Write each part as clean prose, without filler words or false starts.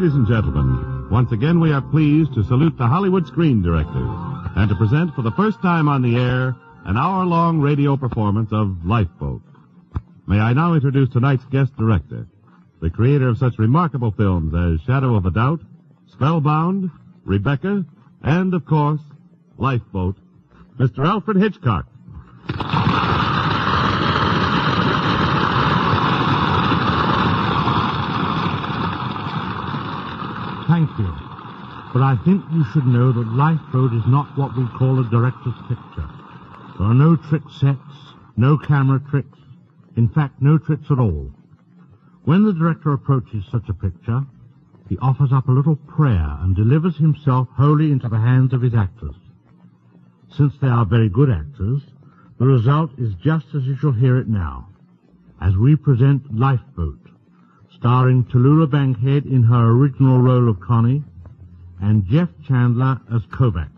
Ladies and gentlemen, once again we are pleased to salute the Hollywood Screen Directors and to present for the first time on the air an hour-long radio performance of Lifeboat. May I now introduce tonight's guest director, the creator of such remarkable films as Shadow of a Doubt, Spellbound, Rebecca, and, of course, Lifeboat, Mr. Alfred Hitchcock. Thank you. But I think you should know that Lifeboat is not what we call a director's picture. There are no trick sets, no camera tricks, in fact, no tricks at all. When the director approaches such a picture, he offers up a little prayer and delivers himself wholly into the hands of his actors. Since they are very good actors, the result is just as you shall hear it now, as we present Lifeboat, starring Tallulah Bankhead in her original role of Cronyn, and Jeff Chandler as Kovac.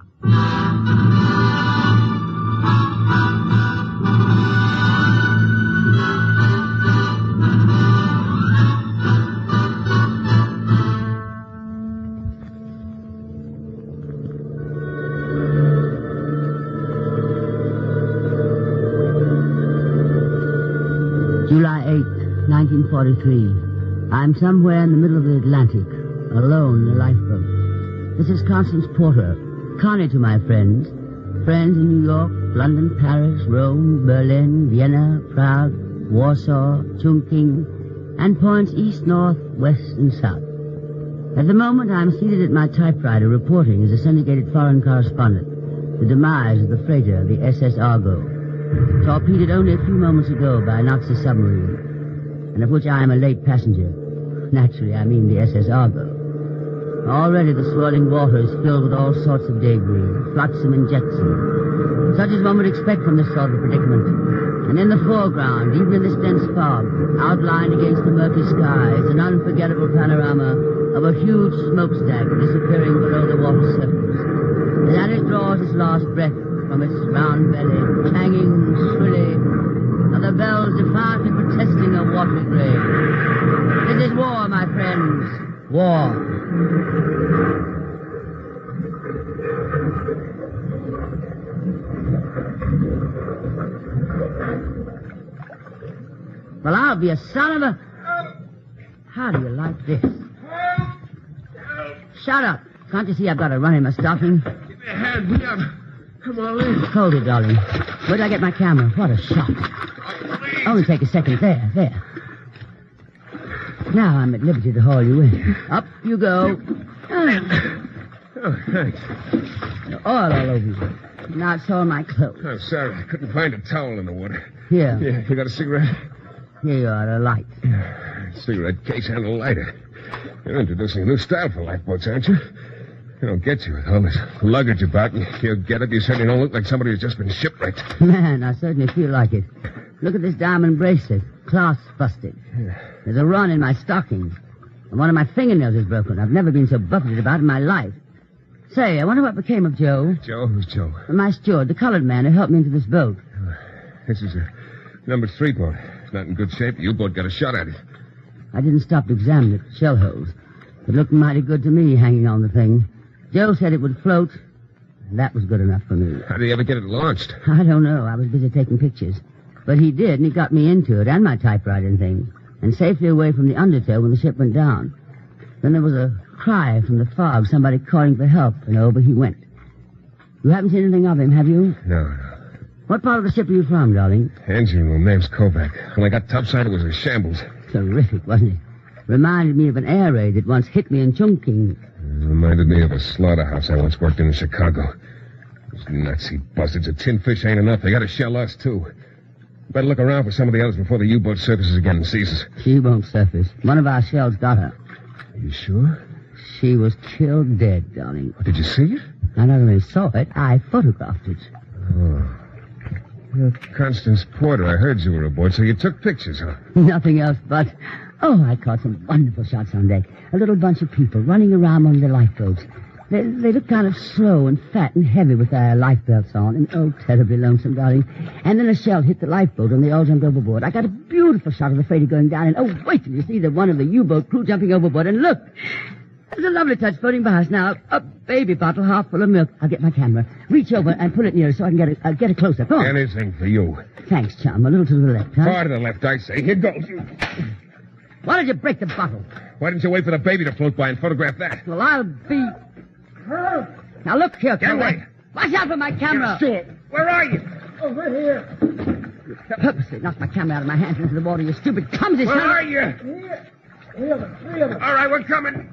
July 8th, 1943. I'm somewhere in the middle of the Atlantic, alone in a lifeboat. This is Constance Porter, Connie to my friends. Friends in New York, London, Paris, Rome, Berlin, Vienna, Prague, Warsaw, Chongqing, and points east, north, west, and south. At the moment, I'm seated at my typewriter reporting as a syndicated foreign correspondent the demise of the freighter, the SS Argo, torpedoed only a few moments ago by a Nazi submarine, and of which I am a late passenger. Naturally, I mean the SS Argo. Already the swirling water is filled with all sorts of debris, flotsam and jetsam, such as one would expect from this sort of predicament. And in the foreground, even in this dense fog, outlined against the murky sky, is an unforgettable panorama of a huge smokestack disappearing below the water's surface. As it draws its last breath from its round belly, clanging shrilly, are the bells defiantly protesting a watery grave. This is war, my friends. War. Well, I'll be a son of a... How do you like this? Shut up. Can't you see I've got a run in my stocking? Give me a hand. We have... Come on in. Hold it, darling. Where'd I get my camera? What a shot. Oh, Only take a second. There. Now I'm at liberty to haul you in. Up you go. Oh, thanks. Oil all over you. Now it's all my clothes. I'm sorry. I couldn't find a towel in the water. Here. Yeah, you got a cigarette? Here you are, a light. Cigarette case and a lighter. You're introducing a new style for lifeboats, aren't you? They don't get you with all this luggage about you. You get it, you certainly don't look like somebody who's just been shipwrecked. Man, I certainly feel like it. Look at this diamond bracelet. Clasp busted. There's a run in my stockings. And one of my fingernails is broken. I've never been so buffeted about in my life. Say, I wonder what became of Joe. Joe? Who's Joe? My steward, the colored man who helped me into this boat. This is a number 3 boat. It's not in good shape. The U-boat got a shot at it. I didn't stop to examine it, shell holes. It looked mighty good to me hanging on the thing. Joe said it would float, and that was good enough for me. How did he ever get it launched? I don't know. I was busy taking pictures. But he did, and he got me into it, and my typewriter and things, and safely away from the undertow when the ship went down. Then there was a cry from the fog, somebody calling for help, and over he went. You haven't seen anything of him, have you? No. What part of the ship are you from, darling? Engine room. Name's Kovac. When I got topside, it was a shambles. Terrific, wasn't it? Reminded me of an air raid that once hit me in Chongqing. Reminded me of a slaughterhouse I once worked in Chicago. Those Nazi buzzards. A tin fish ain't enough. They gotta shell us, too. Better look around for some of the others before the U-boat surfaces again and sees us. She won't surface. One of our shells got her. Are you sure? She was killed dead, darling. Did you see it? I not only saw it, I photographed it. Oh. Constance Porter, I heard you were aboard, so you took pictures, huh? Nothing else but... Oh, I caught some wonderful shots on deck. A little bunch of people running around on their lifeboats. They looked kind of slow and fat and heavy with their life belts on. And, oh, terribly lonesome, darling. And then a shell hit the lifeboat and they all jumped overboard. I got a beautiful shot of the freighter going down. And, oh, wait till you see the one of the U-boat crew jumping overboard. And look, There's a lovely touch floating by us now. A baby bottle half full of milk. I'll get my camera. Reach over and put it near so I can get a close-up. Go on. Anything for you. Thanks, chum. A little to the left, huh? Far to the left, I say. Here goes. Why did you break the bottle? Why didn't you wait for the baby to float by and photograph that? Well, I'll be... Now, look here, Get away. Watch out for my camera. Sure. Where are you? Over here. You purposely knocked my camera out of my hands into the water, you stupid clumsy Where son. are you? Here. Three of them. All right, we're coming.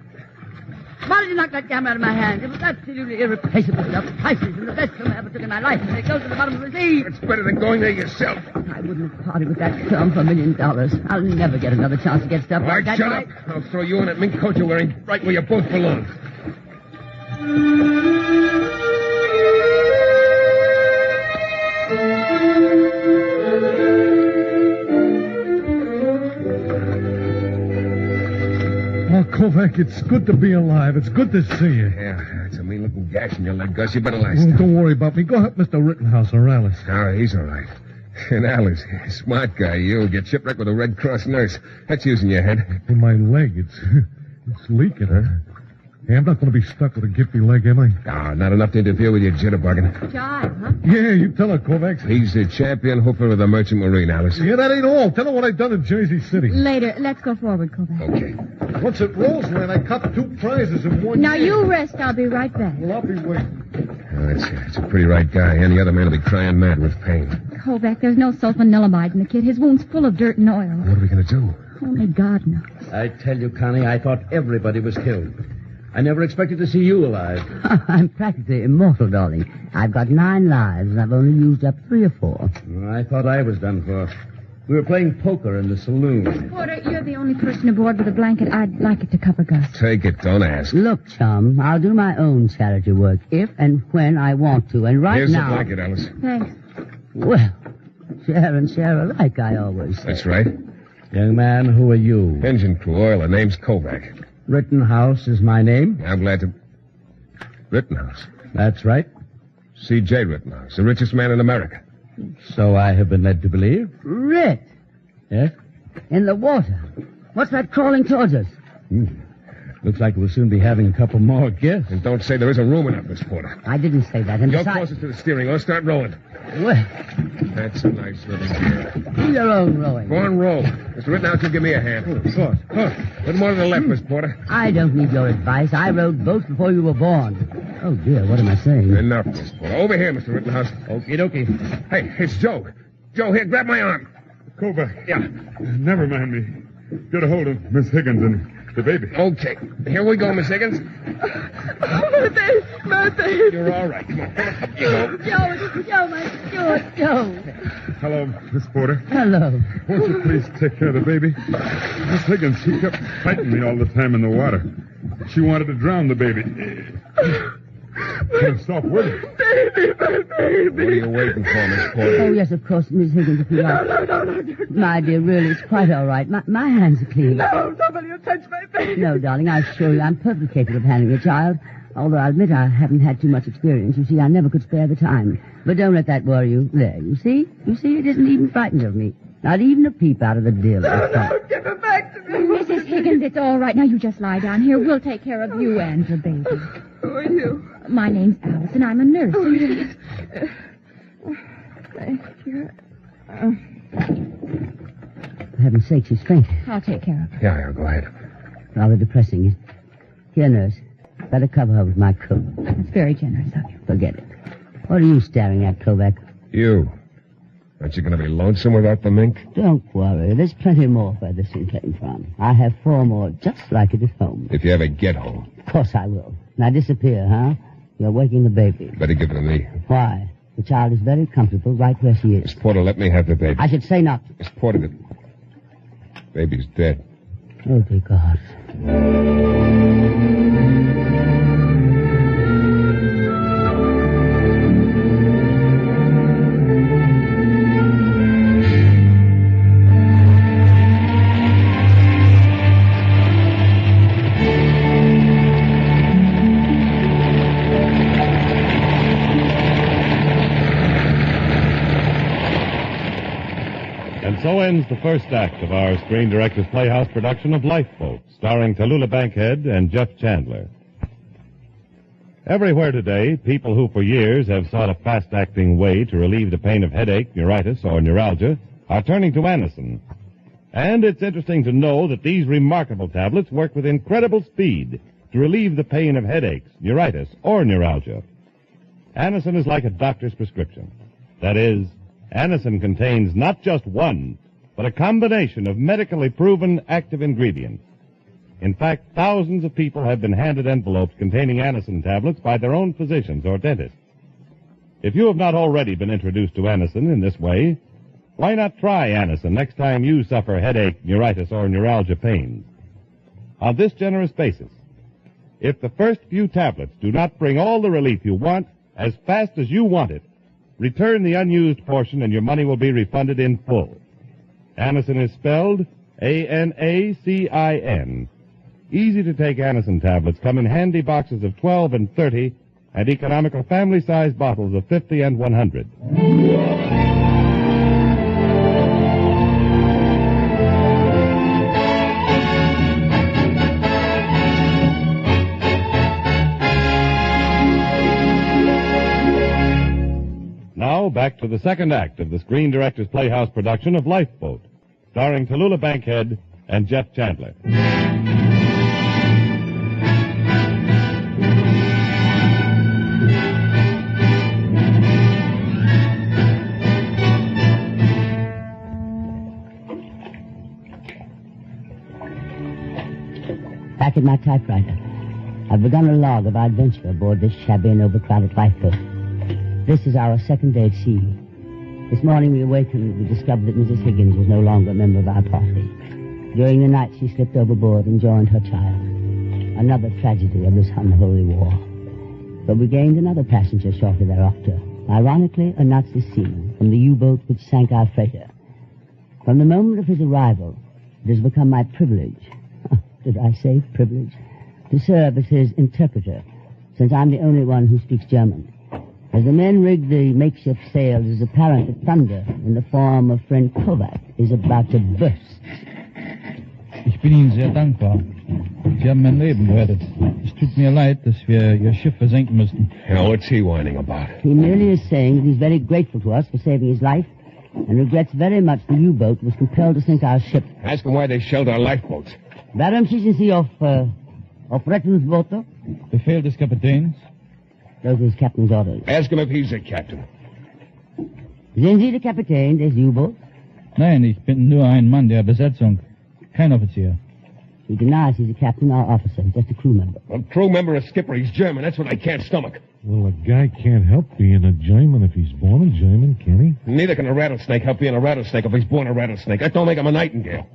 Why did you knock that camera out of my hands? It was absolutely irreplaceable stuff. Priceless and the best film I ever took in my life. And it goes to the bottom of the sea. It's better than going there yourself. I wouldn't have parted with that film for $1 million. I'll never get another chance to get stuff All right, like that. shut up. I'll throw you and that mink coat you're wearing right where you both belong. Oh, Kovac, it's good to be alive. It's good to see you. Yeah, it's a mean-looking gash in your leg, Gus. You better lie Oh, still. don't worry about me. Go help Mr. Rittenhouse or Alice. Oh, he's all right. And Alice, smart guy, you'll get shipwrecked with a Red Cross nurse. That's using your head. In my leg, it's leaking, huh? Hey, I'm not going to be stuck with a gimpy leg, am I? Oh, not enough to interfere with your jitterbugging. Jive, huh? Yeah, you tell her, Kovacs. He's the champion hooper of the Merchant Marine, Alice. Yeah, that ain't all. Tell her what I've done in Jersey City. Later. Let's go forward, Kovac. Okay. Once at Roseland, I caught 2 prizes in one Now, year. you rest. I'll be right back. Well, I'll be waiting. Oh, that's a pretty right guy. Any other man will be crying mad with pain. Kovac, there's no sulfanilamide in the kit. His wound's full of dirt and oil. What are we going to do? Only God knows. I tell you, Connie, I thought everybody was killed. I never expected to see you alive. I'm practically immortal, darling. I've got 9 lives, and I've only used up 3 or 4. I thought I was done for. We were playing poker in the saloon. Porter, you're the only person aboard with a blanket. I'd like it to cover Gus. Take it, don't ask. Look, chum, I'll do my own charity work if and when I want to. And right Here's now... the blanket, Alice. Thanks. Well, share and share alike, I always say. That's right. Young man, who are you? Engine crew oil. The name's Kovac. Rittenhouse is my name. I'm glad to... Rittenhouse. That's right. C.J. Rittenhouse, the richest man in America. So I have been led to believe. Rit, Yes? in the water. What's that crawling towards us? Looks like we'll soon be having a couple more guests. And don't say there isn't room enough, Miss Porter. I didn't say that. And You're besides... closest to the steering. I'll start rowing. Well, That's a nice little girl. do your own rowing. Go on, row. Mr. Rittenhouse, you give me a hand. Of course. A little more to the left, Miss Porter. I don't need your advice. I rowed boats before you were born. Oh, dear, what am I saying? Enough, Miss Porter. Over here, Mr. Rittenhouse. Okie dokie. Hey, it's Joe. Joe, here, grab my arm. Kovac. Yeah. Never mind me. Get a hold of Miss Higgins and the baby. Okay. Here we go, Miss Higgins. My baby. You're all right. Come on. Up you go. Joe, my Stuart, Joe. Hello, Miss Porter. Hello. Won't you please take care of the baby? Miss Higgins, she kept fighting me all the time in the water. She wanted to drown the baby. Stop with it. What are you waiting for, Miss Porter? Oh, yes, of course, Miss Higgins, if you like. No. My dear, really, it's quite all right. My hands are clean. No, nobody will touch my baby. No, darling, I assure you I'm perfectly capable of handling a child. Although I admit I haven't had too much experience. You see, I never could spare the time. But don't let that worry you. There, you see? It isn't even frightened of me. Not even a peep out of the deal. No, give her back to me. Mrs. Higgins, it's all right. Now, you just lie down here. We'll take care of you and the baby. Who are you? My name's Alice, and I'm a nurse. Oh, yes. Thank you. For heaven's sake, she's fainted. I'll take care of her. Yeah, go ahead. Rather depressing. Here, nurse. Better cover her with my coat. That's very generous of you. Forget it. What are you staring at, Kovac? You. Aren't you going to be lonesome without the mink? Don't worry. There's plenty more where this thing came from. I have 4 more just like it at home. If you ever get home. Of course I will. Now disappear, huh? You're waking the baby. Better give it to me. Why? The child is very comfortable right where she is. Miss Porter, let me have the baby. I should say not. Miss Porter, the baby's dead. Oh, dear God. And so ends the first act of our Screen Directors Playhouse production of Lifeboat, starring Tallulah Bankhead and Jeff Chandler. Everywhere today, people who for years have sought a fast-acting way to relieve the pain of headache, neuritis, or neuralgia are turning to Anacin. And it's interesting to know that these remarkable tablets work with incredible speed to relieve the pain of headaches, neuritis, or neuralgia. Anacin is like a doctor's prescription. That is, Anacin contains not just one, but a combination of medically proven active ingredients. In fact, thousands of people have been handed envelopes containing Anacin tablets by their own physicians or dentists. If you have not already been introduced to Anacin in this way, why not try Anacin next time you suffer headache, neuritis, or neuralgia pains? On this generous basis, if the first few tablets do not bring all the relief you want as fast as you want it, return the unused portion and your money will be refunded in full. Anacin is spelled A-N-A-C-I-N. Easy-to-take Anacin tablets come in handy boxes of 12 and 30 and economical family-sized bottles of 50 and 100. Now, back to the second act of the Screen Directors Playhouse production of Lifeboat, starring Tallulah Bankhead and Jeff Chandler. Back at my typewriter, I've begun a log of our adventure aboard this shabby and overcrowded lifeboat. This is our second day at sea. This morning we awakened, we discovered that Mrs. Higgins was no longer a member of our party. During the night she slipped overboard and joined her child. Another tragedy of this unholy war. But we gained another passenger shortly thereafter. Ironically, a Nazi seaman from the U-boat which sank our freighter. From the moment of his arrival, it has become my privilege, did I say privilege, to serve as his interpreter, since I'm the only one who speaks German. As the men rig the makeshift sails, it is apparent that thunder, in the form of friend Kovac, is about to burst. Ich bin Ihnen sehr dankbar. Sie haben mein Leben gerettet. Es tut mir leid, dass wir Ihr Schiff versenken mussten. Now, what's he whining about? He merely is saying that he's very grateful to us for saving his life, and regrets very much the U-boat was compelled to sink our ship. Ask him why they shelled our lifeboats. Warum schießen Sie auf Rettungsboote? Befehl des Kapitäns. Those are his captain's orders. Ask him if he's the captain. Sind Sie der Kapitän des U-boats? Nein, ich bin nur ein Mann der Besetzung. Kein Offizier. He denies he's a captain or officer, just a crew member. A crew member or skipper, he's German. That's what I can't stomach. Well, a guy can't help being a German if he's born a German, can he? Neither can a rattlesnake help being a rattlesnake if he's born a rattlesnake. That don't make him a nightingale.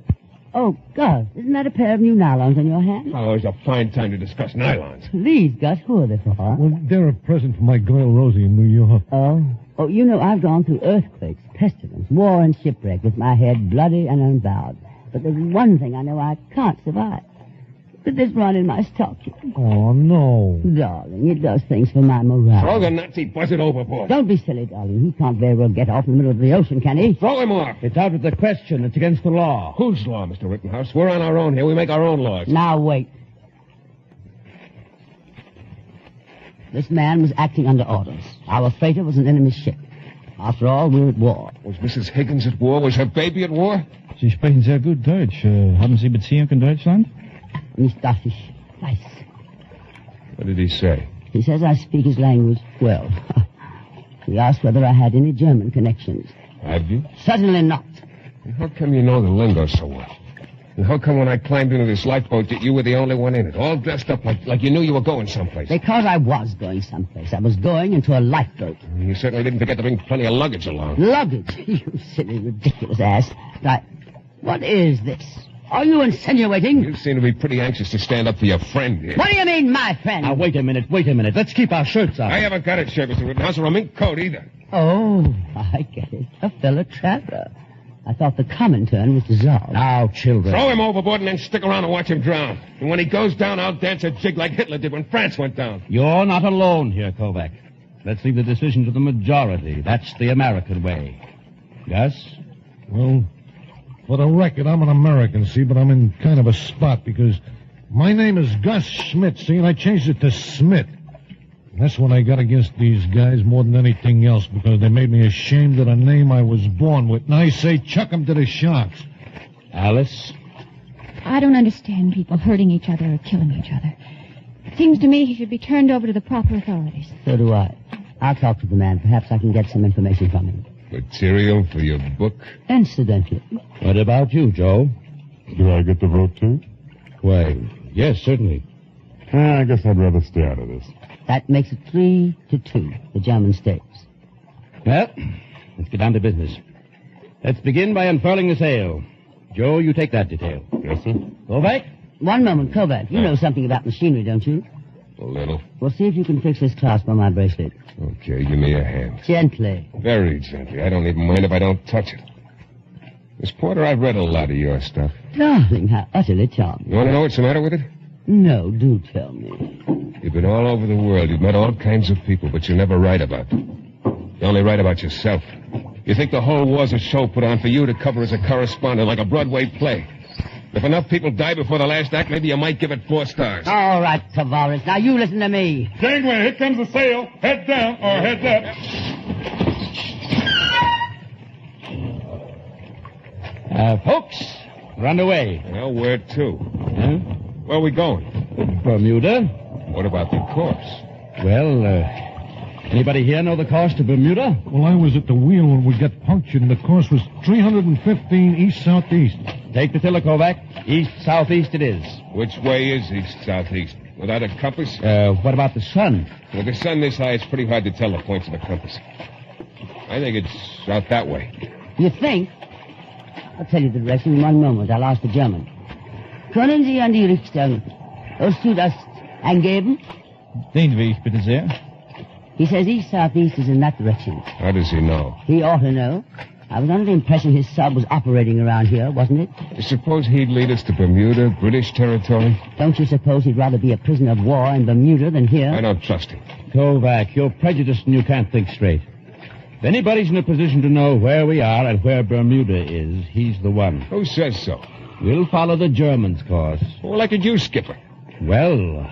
Oh, Gus, isn't that a pair of new nylons on your hand? Oh, it's a fine time to discuss nylons. Please, Gus, who are they for? Well, they're a present for my girl Rosie in New York. Oh, you know, I've gone through earthquakes, pestilence, war, and shipwreck with my head bloody and unbowed. But there's one thing I know I can't survive. But this run in my stocking. Oh, no. Darling, it does things for my morale. Throw the Nazi buzzard overboard. Don't be silly, darling. He can't very well get off in the middle of the ocean, can he? Throw him off. It's out of the question. It's against the law. Whose law, Mr. Rittenhouse? We're on our own here. We make our own laws. Now, wait. This man was acting under orders. Our freighter was an enemy ship. After all, we're at war. Was Mrs. Higgins at war? Was her baby at war? Sie sprechen sehr gut Deutsch. Haben Sie Beziehung in Deutschland? Nicht das ich weiß. What did he say? He says I speak his language well. He asked whether I had any German connections. Have you? Certainly not. And how come you know the lingo so well? And how come when I climbed into this lifeboat that you were the only one in it, all dressed up like you knew you were going someplace? Because I was going someplace. I was going into a lifeboat. You certainly didn't forget to bring plenty of luggage along. Luggage? You silly, ridiculous ass. What is this? Are you insinuating? You seem to be pretty anxious to stand up for your friend here. What do you mean, my friend? Now, wait a minute. Let's keep our shirts on. I haven't got a shirt, Mr. Rittenhouse, or a mink coat either. Oh, I get it. A fellow traveler. I thought the Comintern was dissolved. Now, children. Throw him overboard and then stick around and watch him drown. And when he goes down, I'll dance a jig like Hitler did when France went down. You're not alone here, Kovac. Let's leave the decision to the majority. That's the American way. Gus? Well, For the record, I'm an American, see, but I'm in kind of a spot because my name is Gus Schmidt, see, and I changed it to Smith. And that's what I got against these guys more than anything else because they made me ashamed of the name I was born with. And I say chuck 'em to the sharks. Alice? I don't understand people hurting each other or killing each other. It seems to me he should be turned over to the proper authorities. So do I. I'll talk to the man. Perhaps I can get some information from him. Material for your book? Incidentally. What about you, Joe? Do I get to vote, too? Why, yes, certainly. I guess I'd rather stay out of this. That makes it 3-2. The German states. Well, let's get down to business. Let's begin by unfurling the sail. Joe, you take that detail. Yes, sir. Go back. One moment, Kovac. You know something about machinery, don't you? A little. Well, see if you can fix this clasp on my bracelet. Okay, give me a hand. Gently. Very gently. I don't even mind if I don't touch it. Miss Porter, I've read a lot of your stuff. Darling, how utterly charming. You want to know what's the matter with it? No, do tell me. You've been all over the world. You've met all kinds of people, but you never write about them. You only write about yourself. You think the whole war's a show put on for you to cover as a correspondent, like a Broadway play. If enough people die before the last act, maybe you might give it 4 stars. All right, Tavares. Now you listen to me. Janeway, here comes the sail. Head down or heads up. Folks, run away. Well, where to? Huh? Where are we going? Bermuda. What about the course? Well, anybody here know the course to Bermuda? Well, I was at the wheel when we got punctured, and the course was 315 east-southeast. Take the tiller, Kovac. East-southeast it is. Which way is east-southeast? Without a compass? What about the sun? With the sun this high, it's pretty hard to tell the points of the compass. I think it's out that way. You think? I'll tell you the direction in one moment. I'll ask the German. Können Sie an die Richtung Ost-Südost angeben? Den Weg, bitte sehr. He says east-southeast is in that direction. How does he know? He ought to know. I was under the impression his sub was operating around here, wasn't it? You suppose he'd lead us to Bermuda, British territory? Don't you suppose he'd rather be a prisoner of war in Bermuda than here? I don't trust him. Kovac, you're prejudiced and you can't think straight. If anybody's in a position to know where we are and where Bermuda is, he's the one. Who says so? We'll follow the Germans' course. Well, I could use Skipper. Well,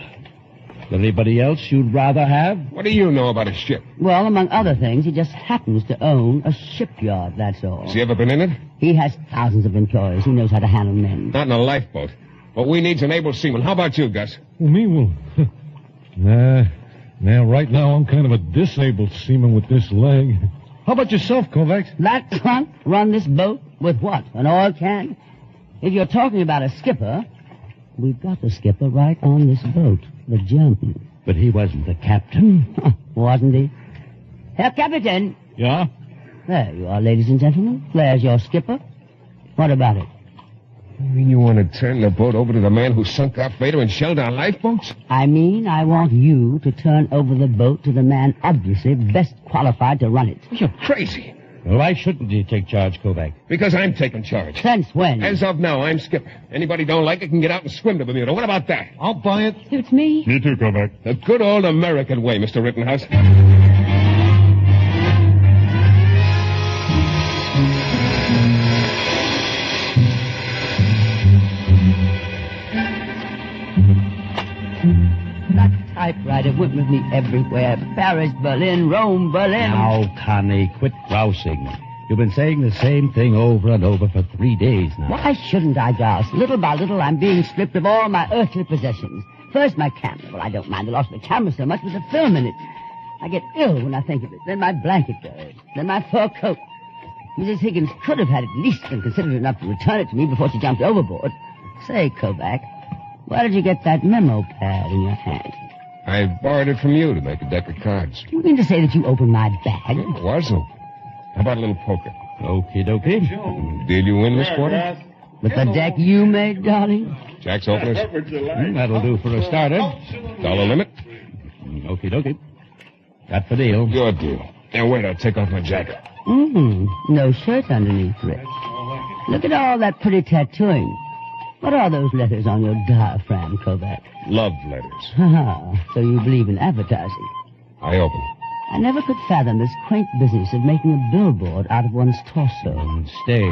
anybody else you'd rather have? What do you know about a ship? Well, among other things, he just happens to own a shipyard, that's all. Has he ever been in it? He has thousands of employees. He knows how to handle men. Not in a lifeboat. What we need's an able seaman. How about you, Gus? Well, me, well... Now, right now, I'm kind of a disabled seaman with this leg. How about yourself, Kovacs? That trunk run this boat with what? An oil can? If you're talking about a skipper, we've got the skipper right on this boat, the German. But he wasn't the captain. Wasn't he? Herr Captain. Yeah? There you are, ladies and gentlemen. There's your skipper. What about it? You mean you want to turn the boat over to the man who sunk our freighter and shelled our lifeboats? I mean, I want you to turn over the boat to the man obviously best qualified to run it. You're crazy. Well, why shouldn't he take charge, Kovac? Because I'm taking charge. Since when? As of now, I'm skipper. Anybody don't like it can get out and swim to Bermuda. What about that? I'll buy it. Suits me. Me too, Kovac. The good old American way, Mr. Rittenhouse. Typewriter went with me everywhere. Paris, Berlin, Rome, Berlin. Now, Connie, quit grousing. You've been saying the same thing over and over for 3 days now. Why shouldn't I grouse? Little by little, I'm being stripped of all my earthly possessions. First, my camera. Well, I don't mind the loss of the camera so much with the film in it. I get ill when I think of it. Then my blanket goes. Then my fur coat. Mrs. Higgins could have had at least been considerate enough to return it to me before she jumped overboard. Say, Kovac, where did you get that memo pad in your hand? I borrowed it from you to make a deck of cards. Do you mean to say that you opened my bag? It was open. How about a little poker? Okie dokie. Did you win, Miss Porter? With the deck you made, darling? Jack's openers? That'll do for a starter. Dollar limit? Okie dokie. Got the deal. Your deal. Now wait, I'll take off my jacket. No shirt underneath, Rick. Look at all that pretty tattooing. What are those letters on your diaphragm, Kovac? Love letters. So you believe in advertising. I open. I never could fathom this quaint business of making a billboard out of one's torso. Stay.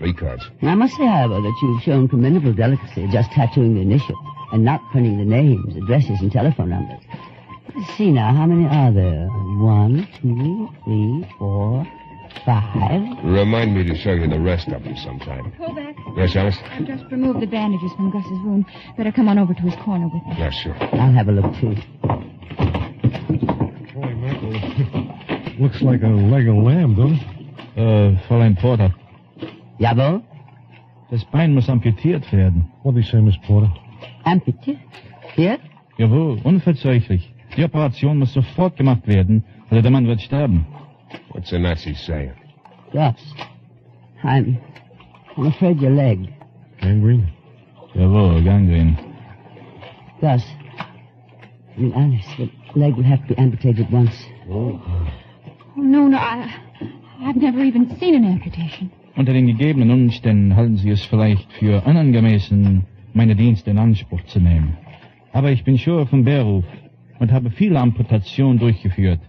3 cards. I must say, however, that you've shown commendable delicacy just tattooing the initials and not printing the names, addresses, and telephone numbers. Let's see now, how many are there? 1, 2, 3, 4, 5. Remind me to show you the rest of them sometime. Kovac, Yes, Alice? I've just removed the bandages from Gus's wound. Better come on over to his corner with me. Yeah, sure. I'll have a look, too. Holy mackerel. Looks like a leg of lamb, doesn't it? Fräulein Porter. Jawohl? Das Bein muss amputiert werden. What did he say, Miss Porter? Amputiert? Here? Jawohl, unverzüglich. Die Operation muss sofort gemacht werden, oder der Mann wird sterben. What's the Nazi saying? Gus, I'm afraid your leg. Gangrene? Jawohl, gangrene. Gus, Alice, the leg will have to be amputated once. Oh, no, I've never even seen an amputation. Unter den gegebenen Umständen halten Sie es vielleicht für unangemessen, meine Dienste in Anspruch zu nehmen. Aber ich bin Schur vom Beruf und habe viele Amputationen durchgeführt.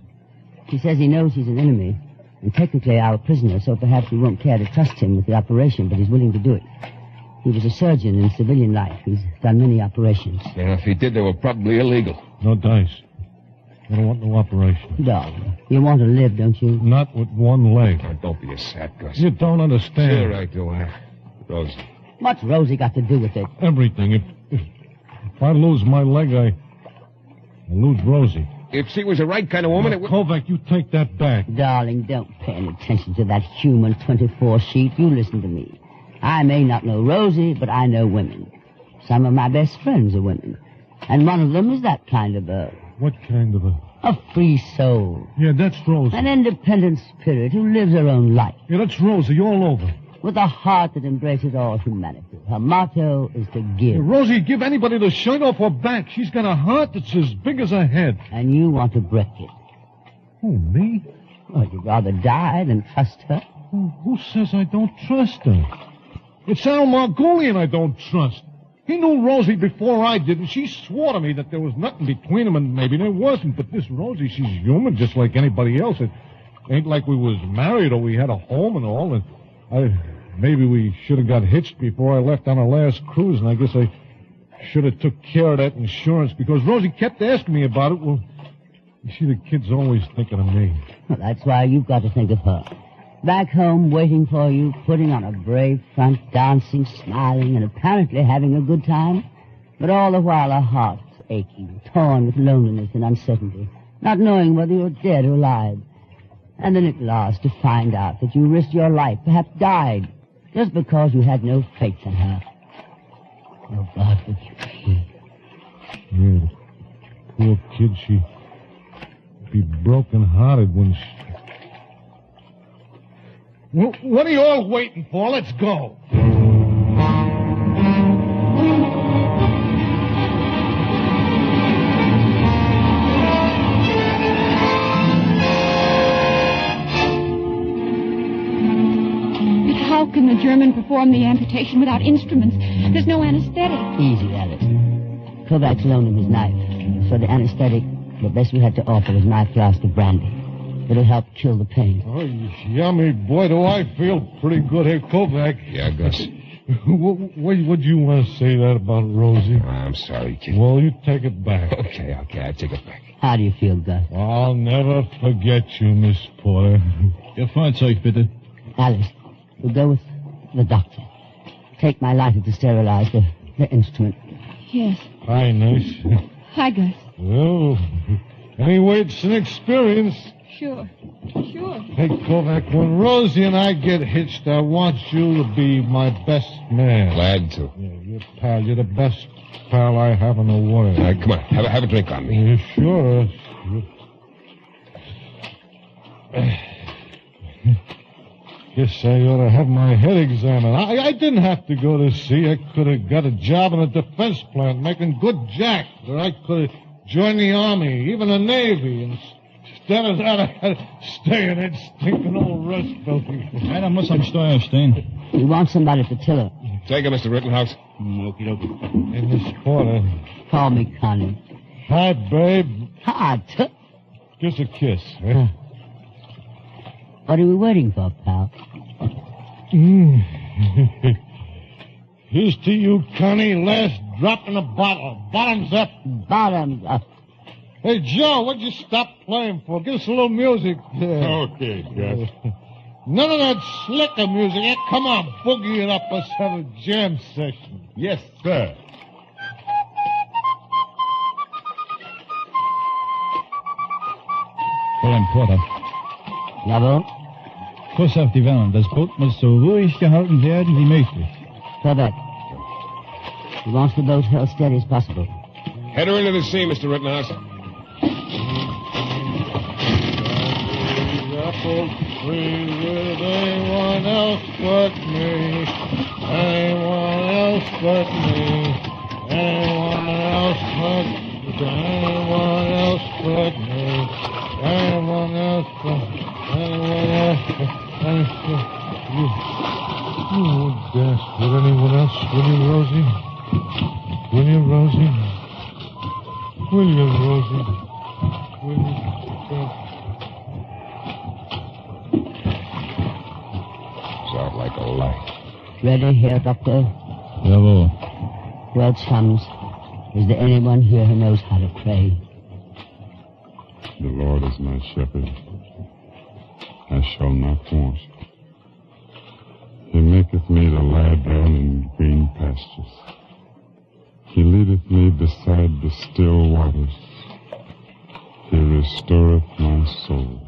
He says he knows he's an enemy, and technically our prisoner, so perhaps we won't care to trust him with the operation, but he's willing to do it. He was a surgeon in civilian life. He's done many operations. Yeah, if he did, they were probably illegal. No dice. I don't want no operation. Dog, you want to live, don't you? Not with one leg. Oh, don't be a sap, Gus. You don't understand. Sure I do. Rosie. What's Rosie got to do with it? Everything. If I lose my leg, I lose Rosie. If she was the right kind of woman, it would... Kovac, you take that back. Darling, don't pay any attention to that human 24 sheet. You listen to me. I may not know Rosie, but I know women. Some of my best friends are women. And one of them is that kind of a... What kind of a... A free soul. Yeah, that's Rosie. An independent spirit who lives her own life. Yeah, that's Rosie all over. With a heart that embraces all humanity. Her motto is to give. Yeah, Rosie, give anybody the shirt off her back. She's got a heart that's as big as her head. And you want to break it. Oh, me? Well, you'd rather die than trust her. Oh, who says I don't trust her? It's Al Margolian I don't trust. He knew Rosie before I did, and she swore to me that there was nothing between them, and maybe there wasn't. But this Rosie, she's human just like anybody else. It ain't like we was married or we had a home and all. And maybe we should have got hitched before I left on our last cruise, and I guess I should have took care of that insurance because Rosie kept asking me about it. Well, you see, the kid's always thinking of me. Well, that's why you've got to think of her. Back home, waiting for you, putting on a brave front, dancing, smiling, and apparently having a good time. But all the while, her heart's aching, torn with loneliness and uncertainty, not knowing whether you're dead or alive. And then at last to find out that you risked your life, perhaps died, just because you had no faith in her. Oh, God, would you please? Yeah, the poor kid, she'd be broken-hearted when she... Well, what are you all waiting for? Let's go. How can the German perform the amputation without instruments? There's no anesthetic. Easy, Alice. Kovac's loaned him his knife. For the anesthetic, the best we had to offer was my flask of brandy. It'll help kill the pain. Oh, yummy. Boy, do I feel pretty good here, Kovac. Yeah, Gus. Would you want to say that about Rosie? I'm sorry, kid. Well, you take it back. Okay, I take it back. How do you feel, Gus? I'll never forget you, Miss Porter. Ihr Fahrzeug, bitte. Alice, we'll go with the doctor. Take my lighter to sterilize the instrument. Yes. Hi, nurse. Hi, Gus. Well, anyway, it's an experience. Sure. Hey, Kovac, when Rosie and I get hitched, I want you to be my best man. Glad to. Yeah, you're the best pal I have in the world. All right, come on. Have a drink on me. Yeah, sure. Guess I ought to have my head examined. I didn't have to go to sea. I could have got a job in a defense plant making good jack. Or I could have joined the Army, even the Navy. Instead of that, I had to stay in that stinking old rust building. Einer muss am Steuer stehen. We want somebody at the tiller. Take it, Mr. Rittenhouse. Okie dokie. Hey, Miss Porter. Call me Cronyn. Hi, babe. Hi, Just a kiss. Eh? What are we waiting for, pal? Here's to you, Connie. Last drop in the bottle. Bottoms up. Bottoms up. Hey, Joe, what'd you stop playing for? Give us a little music. Okay, Gus. None of that slicker music. Hey, come on, boogie it up. Let's have a jam session. Yes, sir. Fräulein Porter, Jawohl. Kuss auf die Wellen. Das Boot muss so ruhig gehalten werden wie möglich. Perfect. He wants the boat held steady as possible. Head her into the sea, Mr. Rittenhouse. Apple trees with anyone else but me. Anyone else but me. Anyone else but anyone else but me. Anyone else but anyone else but you. Oh, gosh, would anyone else? Will you, Rosie? Will you, Rosie? Will you, Rosie? Will you? Sounds like a light. Ready here, Doctor? Jawohl. Well, chums, is there anyone here who knows how to pray? The Lord is my shepherd. I shall not want. He maketh me to lie down in green pastures. He leadeth me beside the still waters. He restoreth my soul.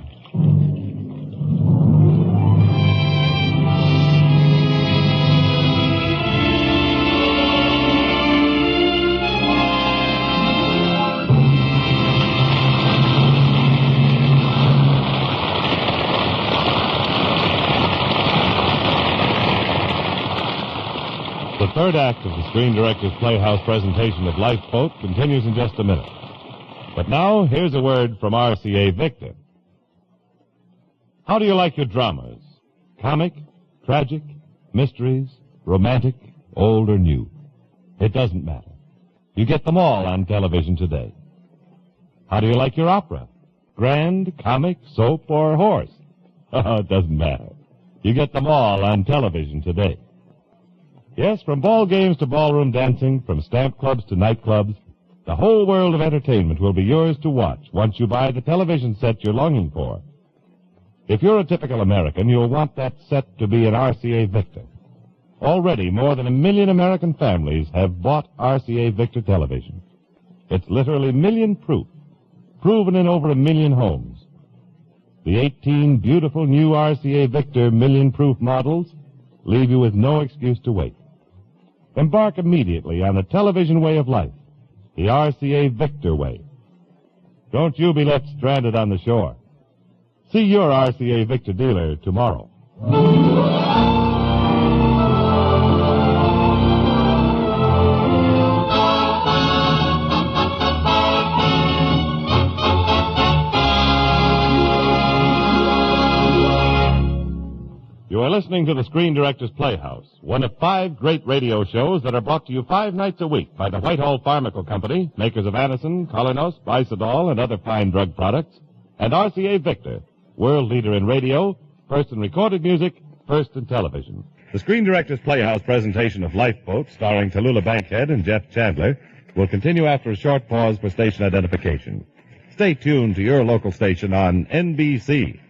The third act of the Screen Director's Playhouse presentation of Lifeboat continues in just a minute. But now, here's a word from RCA Victor. How do you like your dramas? Comic, tragic, mysteries, romantic, old or new? It doesn't matter. You get them all on television today. How do you like your opera? Grand, comic, soap, or horse? It doesn't matter. You get them all on television today. Yes, from ball games to ballroom dancing, from stamp clubs to nightclubs, the whole world of entertainment will be yours to watch once you buy the television set you're longing for. If you're a typical American, you'll want that set to be an RCA Victor. Already, more than 1 million American families have bought RCA Victor television. It's literally million-proof, proven in over 1 million homes. The 18 beautiful new RCA Victor million-proof models leave you with no excuse to wait. Embark immediately on the television way of life, the RCA Victor way. Don't you be left stranded on the shore. See your RCA Victor dealer tomorrow. You are listening to the Screen Director's Playhouse, one of 5 great radio shows that are brought to you 5 nights a week by the Whitehall Pharmaceutical Company, makers of Anacin, Colinos, Bisodol, and other fine drug products, and RCA Victor, world leader in radio, first in recorded music, first in television. The Screen Director's Playhouse presentation of Lifeboat, starring Tallulah Bankhead and Jeff Chandler, will continue after a short pause for station identification. Stay tuned to your local station on NBC.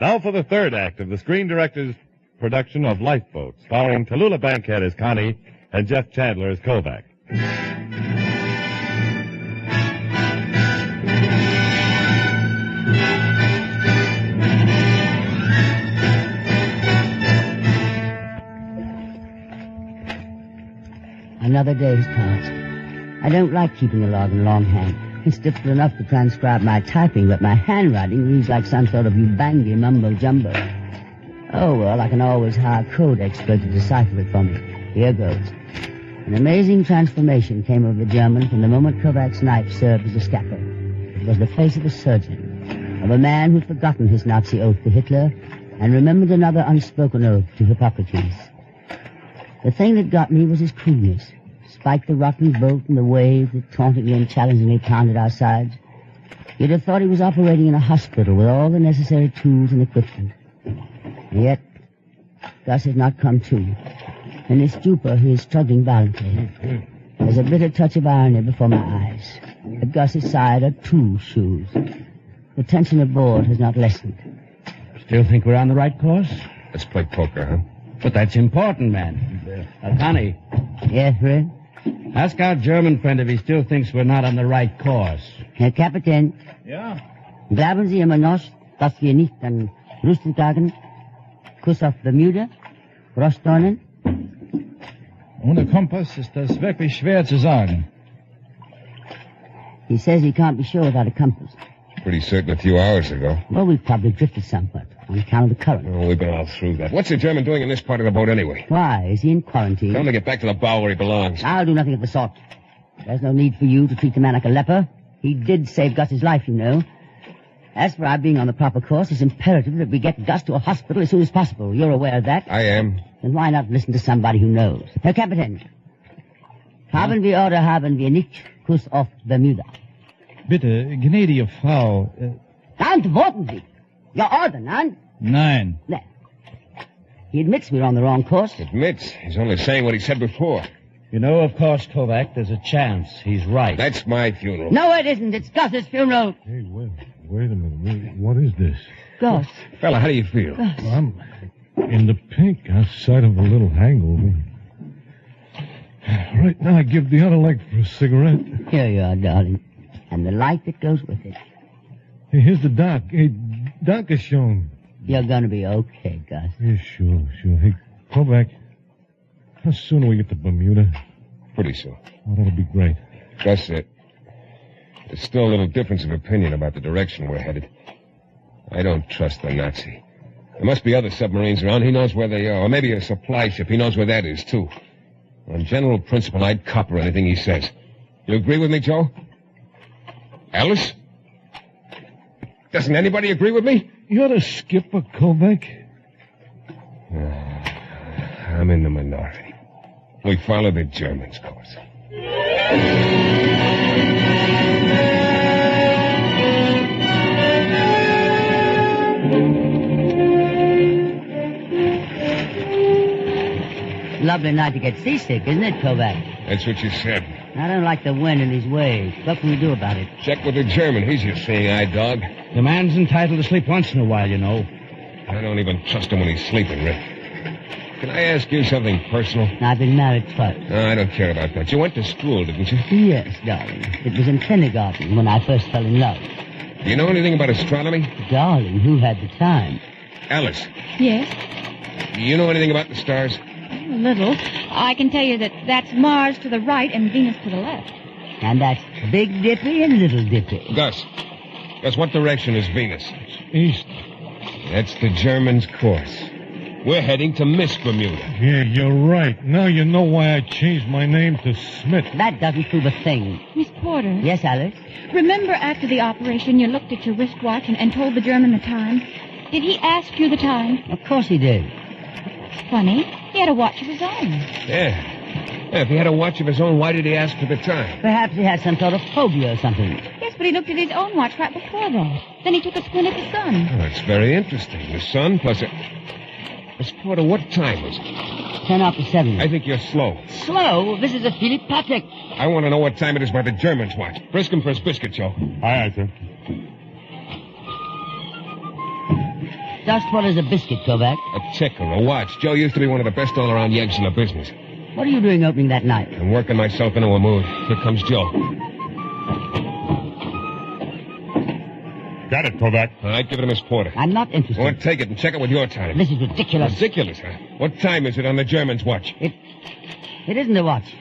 Now for the third act of the Screen Director's production of Lifeboat, starring Tallulah Bankhead as Connie and Jeff Chandler as Kovac. And Another day has passed. I don't like keeping a log in longhand. It's difficult enough to transcribe my typing, but my handwriting reads like some sort of Ubangi mumbo-jumbo. Oh, well, I can always hire a code expert to decipher it for me. Here goes. An amazing transformation came over the German from the moment Kovac's knife served as a scalpel. It was the face of a surgeon, of a man who'd forgotten his Nazi oath to Hitler and remembered another unspoken oath to Hippocrates. The thing that got me was his coolness. Despite the rotten boat and the wave that tauntingly and challengingly pounded our sides, you'd have thought he was operating in a hospital with all the necessary tools and equipment. And yet, Gus had not come to. In his stupor, he is struggling violently. There's a bitter touch of irony before my eyes. At Gus's side are two shoes. The tension aboard has not lessened. Still think we're on the right course? Let's play poker, huh? But that's important, man. Connie. Yes, Fred? Ask our German friend if he still thinks we're not on the right course. Herr Kapitän. Ja? Glauben Sie immer noch, dass wir nicht an Rüstentagen, Kuss auf Bermuda, Rostornen? Ohne Kompass ist das wirklich schwer zu sagen. He says he can't be sure without a compass. Pretty certain a few hours ago. Well, we've probably drifted somewhat on account of the current. Oh, we've been all through that. What's the German doing in this part of the boat anyway? Why? Is he in quarantine? Tell him to get back to the bow where he belongs. I'll do nothing of the sort. There's no need for you to treat the man like a leper. He did save Gus's life, you know. As for our being on the proper course, it's imperative that we get Gus to a hospital as soon as possible. You're aware of that? I am. Then why not listen to somebody who knows? Herr Kapitän, haben wir oder haben wir nicht Kuss auf Bermuda? Bitte, gnädige Frau. Antworten Sie! Your order, none? Nein. No. He admits we're on the wrong course. Admits. He's only saying what he said before. You know, of course, Kovac, there's a chance he's right. That's my funeral. No, it isn't. It's Gus's funeral. Hey, wait a minute. What is this? Gus. Fella, how do you feel? Gus. Well, I'm in the pink outside of a little hangover. Right now, I give the other leg for a cigarette. Here you are, darling. And the light that goes with it. Hey, here's the doc. Hey, Doc is shown. You're gonna be okay, Gus. Yeah, sure. Hey, go back. How soon will we get to Bermuda? Pretty soon. Oh, that'll be great. Gus, there's still a little difference of opinion about the direction we're headed. I don't trust the Nazi. There must be other submarines around. He knows where they are. Or maybe a supply ship. He knows where that is, too. On general principle, I'd copper anything he says. You agree with me, Joe? Alice? Doesn't anybody agree with me? You're the skipper, Kovac. I'm in the minority. We follow the Germans' course. Lovely night to get seasick, isn't it, Kovac? That's what you said. I don't like the wind and these waves. What can we do about it? Check with the German. He's your seeing-eye dog. The man's entitled to sleep once in a while, you know. I don't even trust him when he's sleeping, Rick. Can I ask you something personal? I've been married twice. No, I don't care about that. You went to school, didn't you? Yes, darling. It was in kindergarten when I first fell in love. Do you know anything about astronomy? Darling, who had the time? Alice, Yes, do you know anything about the stars? a little. I can tell you that that's Mars to the right and Venus to the left. And that's Big Dippy and Little Dippy. Gus, what direction is Venus? East. That's the Germans' course. We're heading to Miss Bermuda. Yeah, you're right. Now you know why I changed my name to Smith. That doesn't prove a thing. Miss Porter. Yes, Alice? Remember after the operation you looked at your wristwatch and told the German the time? Did he ask you the time? Of course he did. It's funny. He had a watch of his own. Yeah, if he had a watch of his own, why did he ask for the time? Perhaps he had some sort of phobia or something. Yes, but he looked at his own watch right before that. Then he took a squint at the sun. Oh, that's very interesting. The sun plus a... Miss Porter, what time is it? 10 after 7. I think you're slow. Slow? This is a Philip Patrick. I want to know what time it is by the Germans' watch. Frisk him for his biscuit, Joe. Aye, sir. Just what is a biscuit, Kovac? A ticker, a watch. Joe used to be one of the best all-around yanks in the business. What are you doing opening that night? I'm working myself into a mood. Here comes Joe. Got it, Kovac. All right, give it to Miss Porter. I'm not interested. Well, take it and check it with your time. This is ridiculous. Ridiculous, huh? What time is it on the Germans' watch? It isn't a watch.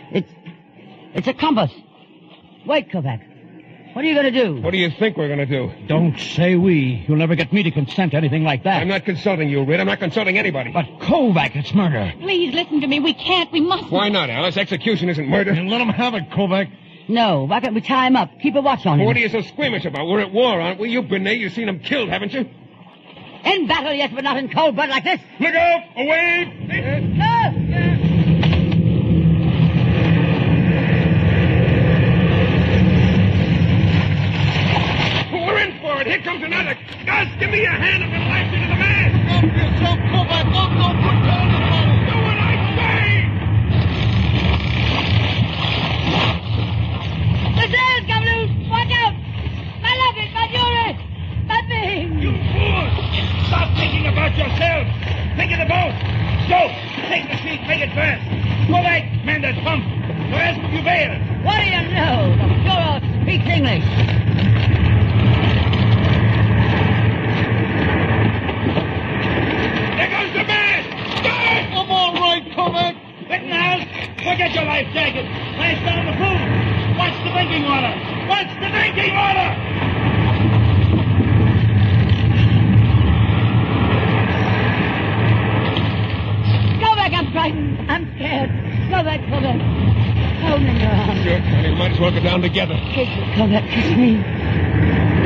It's a compass. Wait, Kovac. What are you going to do? What do you think we're going to do? Don't say we. You'll never get me to consent to anything like that. I'm not consulting you, Red. I'm not consulting anybody. But Kovac, it's murder. Please listen to me. We can't. We must. Why not, Alice? Execution isn't murder. And let him have it, Kovac. No, why can't we tie him up? Keep a watch on him. What are you so squeamish about? We're at war, aren't we? You've been there. You've seen him killed, haven't you? In battle, yes, but not in cold blood like this. Look out! Away! We're in for it. Here comes another. Gus, give me your hand and relax into the man. Help yourself, Kovac. Don't put down the money. Do what I say. The sails come loose. Watch out. My luggage, my jewelry, my things. You fools! Stop thinking about yourself. Think of the boat. Go. Take the seat. Make it fast. Kovac, man that pump. The rest of you bail. What do you know? The Bureau speaks English. There goes the man! Guard! I'm all right, Kovac. Rittenhouse, forget your life jacket. Place down the food. Watch the drinking water. Watch the drinking water! Kovac, I'm frightened. I'm scared. Kovac. Hold me in your arms. Sure, Connie. We might as well go down together. Kiss me, Kovac. Kiss me.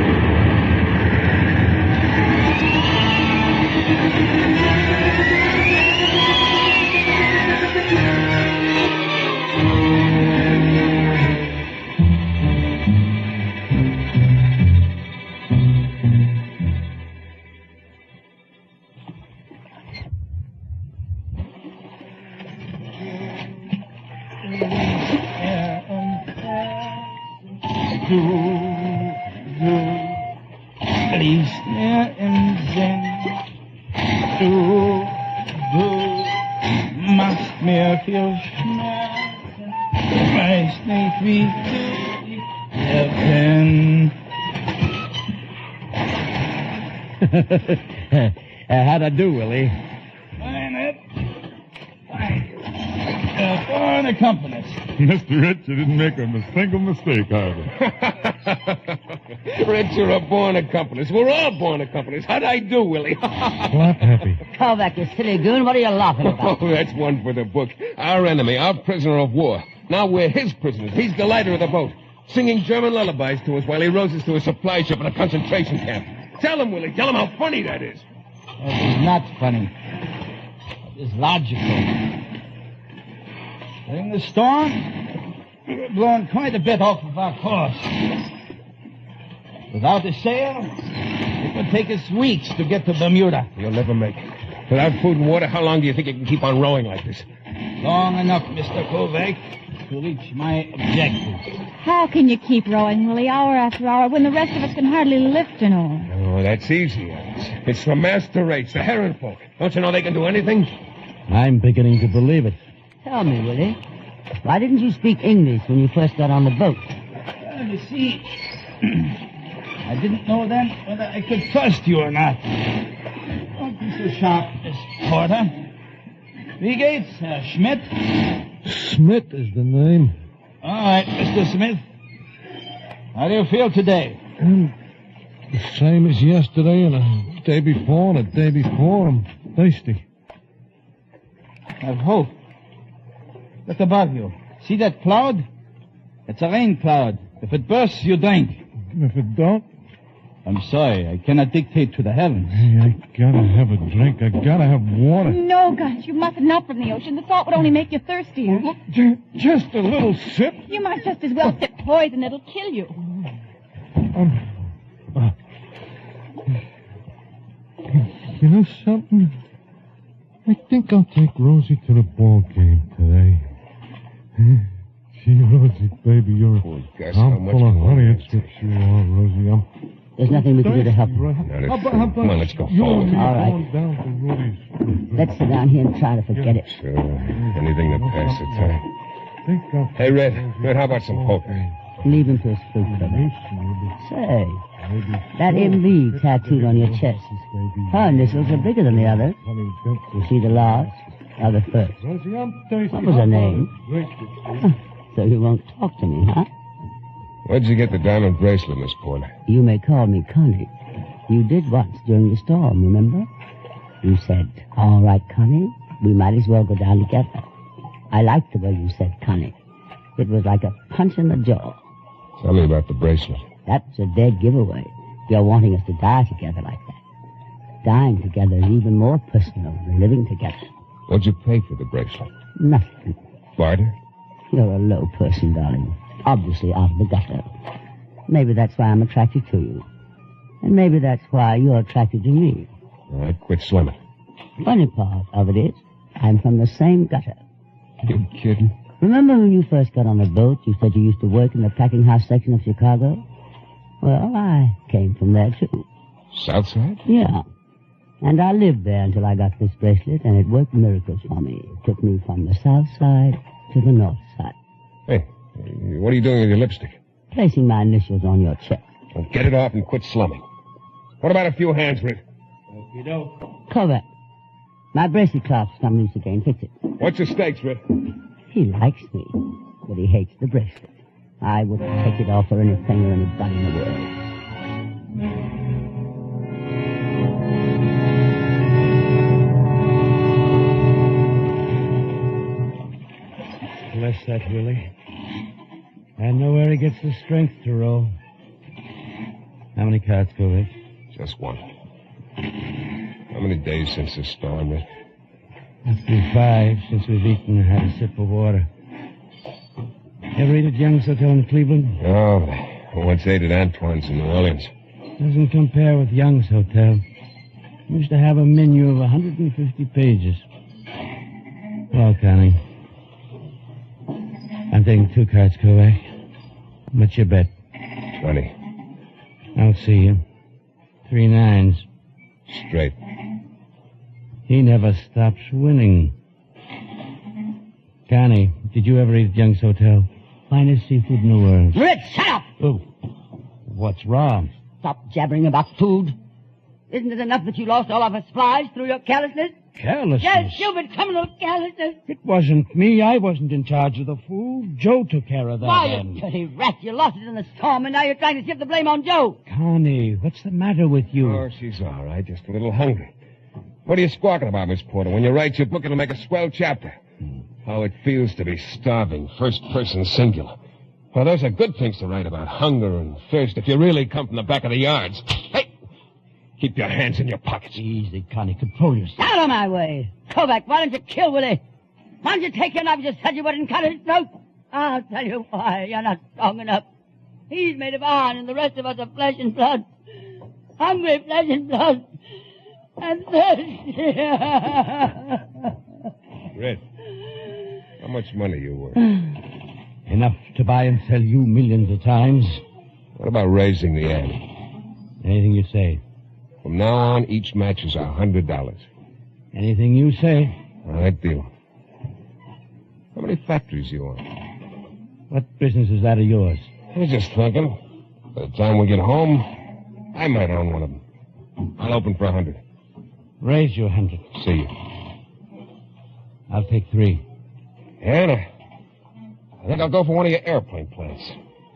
Please, du machst mir viel Schmerzen, weiß nicht wie du dich erkennen. How'd I do, Willie? Fine, Ed. Fine. Born accompanist. Mr. Rich, you didn't make a single mistake, either. Rich, you're a born accompanist. We're all born accompanist. How'd I do, Willie? Laugh happy. Kovac, you silly goon. What are you laughing about? Oh, that's one for the book. Our enemy, our prisoner of war. Now we're his prisoners. He's the lighter of the boat, singing German lullabies to us while he rows us to a supply ship in a concentration camp. Tell him, Willie. Tell him how funny that is. It is not funny. It is logical. During the storm, we were blown quite a bit off of our course. Without a sail, it would take us weeks to get to Bermuda. You'll never make it. Without food and water, how long do you think you can keep on rowing like this? Long enough, Mr. Kovac, to reach my objectives. How can you keep rowing, Willie, hour after hour, when the rest of us can hardly lift an oar? Oh, that's easy, Alice. It's the master race, the heron folk. Don't you know they can do anything? I'm beginning to believe it. Tell me, Willie, why didn't you speak English when you first got on the boat? Well, you see, I didn't know then whether I could trust you or not. Don't be so sharp, Miss Porter. Wie geht's, Herr Schmidt? Smith is the name. All right, Mr. Smith. How do you feel today? The same as yesterday and the day before and the day before. I'm thirsty. Have hope. Look above you. See that cloud? It's a rain cloud. If it bursts, you drink. If it don't, I'm sorry. I cannot dictate to the heavens. hey, I gotta have a drink. I gotta have water. No, Gus, you mustn't up from the ocean. The salt would only make you thirstier. Look, just a little sip. You might just as well sip poison. It'll kill you. You know something? I think I'll take Rosie to the ball game today. Gee, Rosie, baby, you're Oh, Gus, how I'm much full of more honey. is It's what you are, Rosie. There's nothing we can do to help you. Right. Now, that's How true. about Come on, let's go you forward. and me All right. going down to Rudy's? Let's sit down here and try to forget it. Sure. Anything to pass the time. Hey, Red, how about some poker? Leave him to his fruit, brother. Say, that MV tattooed on your chest. Her initials are bigger than the others. You see the last, or the first? Rosie, I'm thirsty. What was her name? So you won't talk to me, huh? Where'd you get the diamond bracelet, Miss Porter? You may call me Connie. You did once during the storm, remember? You said, all right, Connie, we might as well go down together. I liked the way you said Connie. It was like a punch in the jaw. Tell me about the bracelet. That's a dead giveaway. You're wanting us to die together like that. Dying together is even more personal than living together. What'd you pay for the bracelet? Nothing. Barter? You're a low person, darling. Obviously out of the gutter. Maybe that's why I'm attracted to you. And maybe that's why you're attracted to me. All right, quit swimming. Funny part of it is, I'm from the same gutter. You kidding? Remember when you first got on the boat, you said you used to work in the packing house section of Chicago? Well, I came from there, too. Southside? Yeah. And I lived there until I got this bracelet, and it worked miracles for me. It took me from the south side to the north side. Hey, what are you doing with your lipstick? Placing my initials on your chest. Well, get it off and quit slumming. What about a few hands, Rick? Correct. My bracelet cloth's come loose again. Fix it. What's your stakes, Rick? He likes me, but he hates the bracelet. I wouldn't take it off for anything or anybody in the world. Bless that, Willie. I know where he gets the strength to roll. How many cards go, Rick? Just one. How many days since the storm, Rick? It's been 5 since we've eaten and had a sip of water. Ever eat at Young's Hotel in Cleveland? Oh, I once ate at Antoine's in New Orleans. Doesn't compare with Young's Hotel. Used to have a menu of 150 pages. Well, Connie, I'm taking 2 cards, Kovac. What's your bet? 20. I'll see you. 3 nines. Straight. He never stops winning. Connie, did you ever eat at Young's Hotel? Finest seafood in the world. Rick, shut up! Oh, what's wrong? Stop jabbering about food. Isn't it enough that you lost all of our supplies through your carelessness? Carelessness? Yes, stupid criminal carelessness. It wasn't me. I wasn't in charge of the food. Joe took care of that Why, end. you dirty rat, you lost it in the storm, and now you're trying to shift the blame on Joe. Connie, what's the matter with you? Oh, she's all right. Just a little hungry. What are you squawking about, Miss Porter? When you write your book, it'll make a swell chapter. How it feels to be starving, first person singular. Well, those are good things to write about, hunger and thirst, if you really come from the back of the yards. Hey! Keep your hands in your pockets. Easy, Connie. Control yourself. Out of my way. Kovac, why don't you kill Willie? Why don't you take your knife and just tell you what in cut his throat? I'll tell you why. You're not strong enough. He's made of iron, and the rest of us are flesh and blood. Hungry flesh and blood. And thirsty. Red, how much money are you worth? Enough to buy and sell you millions of times. What about raising the ante? Anything you say. From now on, each match is $100. Anything you say. All right, deal. How many factories you own? What business is that of yours? I was just thinking. By the time we get home, I might own one of them. I'll open for 100. Raise you 100. See you. I'll take 3. And I think I'll go for one of your airplane plants.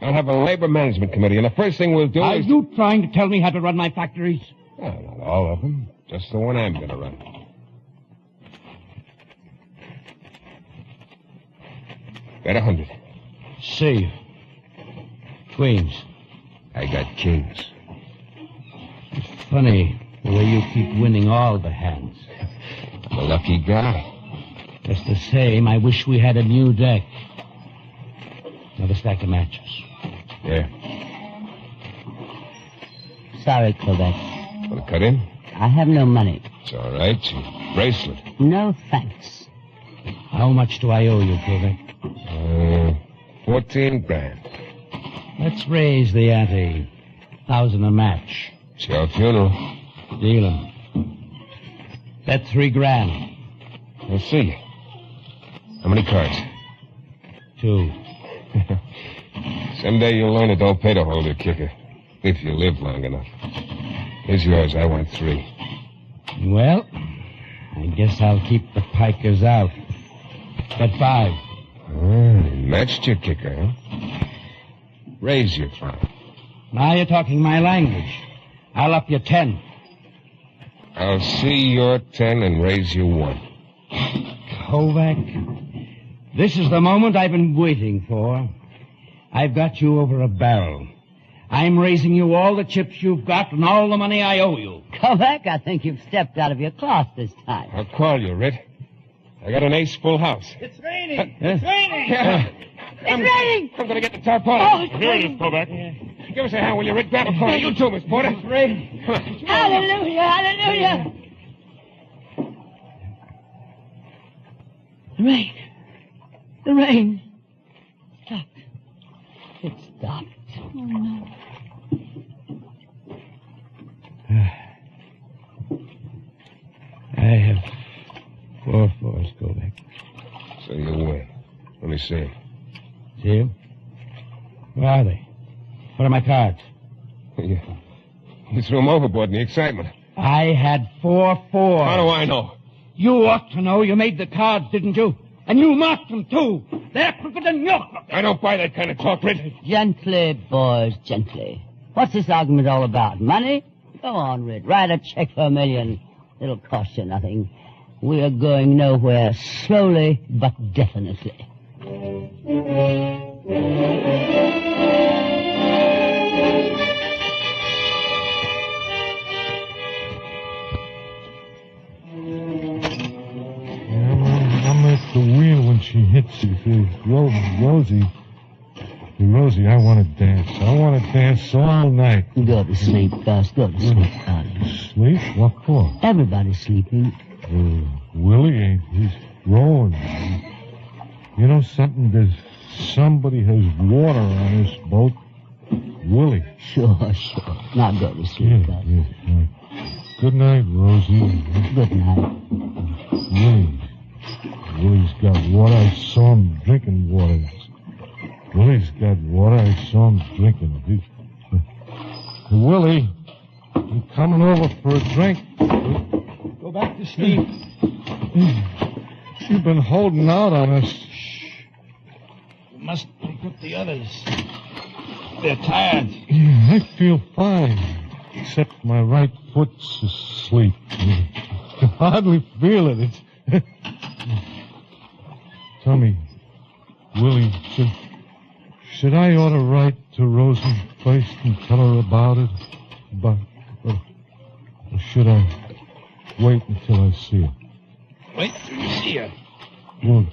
I'll have a labor management committee, and the first thing we'll do Are is... you trying to tell me how to run my factories? Oh, not all of them. Just the one I'm going to run. Bet 100. Save. Queens. I got kings. It's funny the way you keep winning all the hands. I'm a lucky guy. Just the same, I wish we had a new deck. Another stack of matches. There. Sorry, Kovac. Want to cut in? I have no money. It's all right. Your bracelet. No thanks. How much do I owe you, Kovac? 14 grand. Let's raise the ante. 1,000 a match. It's your funeral. Deal 'em. Bet 3 grand. We'll see. How many cards? 2. Someday you'll learn it don't pay to hold a kicker. If you live long enough. Here's yours. I want 3. Well, I guess I'll keep the pikers out. Bet 5. Matched your kicker, huh? Raise your 5. Now you're talking my language. I'll up your 10. I'll see your 10 and raise you 1. Kovac, this is the moment I've been waiting for. I've got you over a barrel. I'm raising you all the chips you've got and all the money I owe you. Kovac, I think you've stepped out of your class this time. I'll call you, Rit. I got an ace full house. It's raining. It's raining. It's raining. I'm going to get the tarpaulin. Oh, it's Here it is, Kovac. Give us a hand, will you, Rit? Grab a corner. You too, Miss Porter. It's raining. Hallelujah, hallelujah. The rain. The rain. Stopped. It stopped. Oh, no. I have 4 fours, Kovac. So you win. Let me see. See you? Where are they? What are my cards? You threw them overboard in the excitement. I had 4 fours. How do I know? You ought to know. You made the cards, didn't you? And you marked them, too. They're crooked and milk. I don't buy that kind of talk, Rit. Gently, boys, gently. What's this argument all about? Money? Go on, Rit. Write a check for $1 million. It'll cost you nothing. We are going nowhere. Slowly, but definitely. I'm at the wheel when she hits you. Rosie, I want to dance. I want to dance all night. Go to sleep, Gus. Go to sleep, darling. Sleep? What for? Everybody's sleeping. Willie ain't. He's rowing. You know something? Somebody has water on this boat. Willie. Sure. Now go to sleep, Gus. Yeah. Good night, Rosie. Good night. Willie's got water. I saw him drinking water. Willie's got water. I saw him drinking. Willie, I'm coming over for a drink. Go back to sleep. You've been holding out on us. You must pick up the others. They're tired. Yeah, I feel fine, except my right foot's asleep. I can hardly feel it. Tell me, Willie, should I ought to write to Rosie first and tell her about it? Or should I wait until I see her? Wait till you see her. Well,